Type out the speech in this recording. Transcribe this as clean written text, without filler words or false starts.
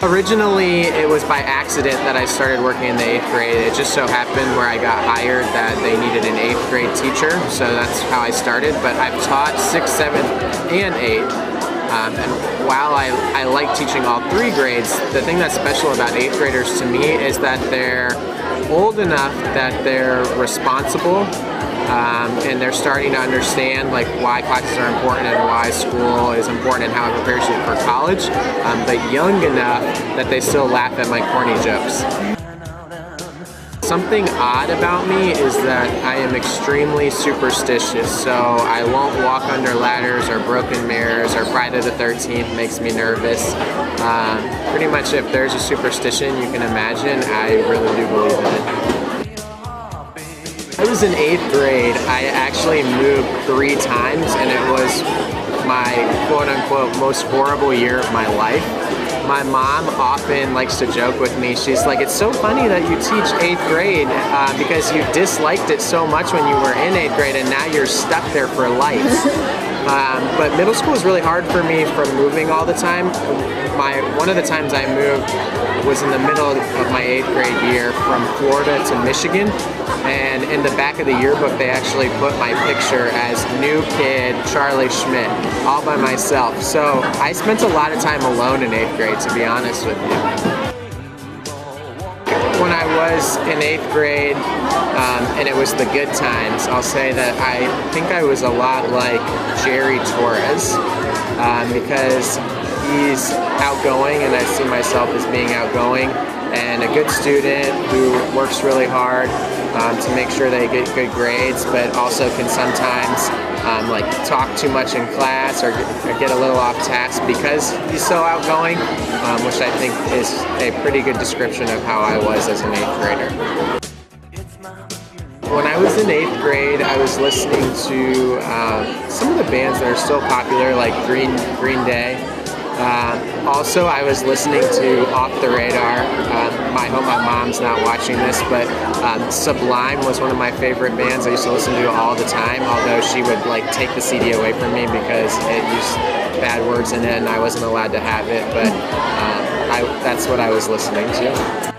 Originally, it was by accident that I started working in the 8th grade. It just so happened where I got hired that they needed an 8th grade teacher, so that's how I started. But I've taught 6th, 7th, and 8th. And while I like teaching all 3 grades, the thing that's special about 8th graders to me is that they're old enough that they're responsible, and they're starting to understand like why classes are important and why school is important and how it prepares you for college, but young enough that they still laugh at my corny jokes. Something odd about me is that I am extremely superstitious, so I won't walk under ladders or broken mirrors, or Friday the 13th makes me nervous. Pretty much if there's a superstition you can imagine, I really do believe in it. I was in 8th grade. I actually moved 3 times, and it was my quote-unquote most horrible year of my life. My mom often likes to joke with me. She's like, it's so funny that you teach 8th grade because you disliked it so much when you were in 8th grade and now you're stuck there for life. But middle school is really hard for me from moving all the time. One of the times I moved was in the middle of my 8th grade year from Florida to Michigan, and in the back of the yearbook they actually put my picture as new kid Charlie Schmidt, all by myself. So I spent a lot of time alone in 8th grade, to be honest with you. When I was in 8th grade, and it was the good times, I'll say that I think I was a lot like Jerry Torres, because he's outgoing and I see myself as being outgoing, and a good student who works really hard to make sure they get good grades, but also can sometimes like talk too much in class or get a little off task because he's so outgoing, which I think is a pretty good description of how I was as an 8th grader. When I was in 8th grade, I was listening to some of the bands that are still popular, like Green Day. Also, I was listening to Off the Radar. I hope my mom's not watching this, but Sublime was one of my favorite bands. I used to listen to it all the time, although she would like take the CD away from me because it used bad words in it and I wasn't allowed to have it, but that's what I was listening to.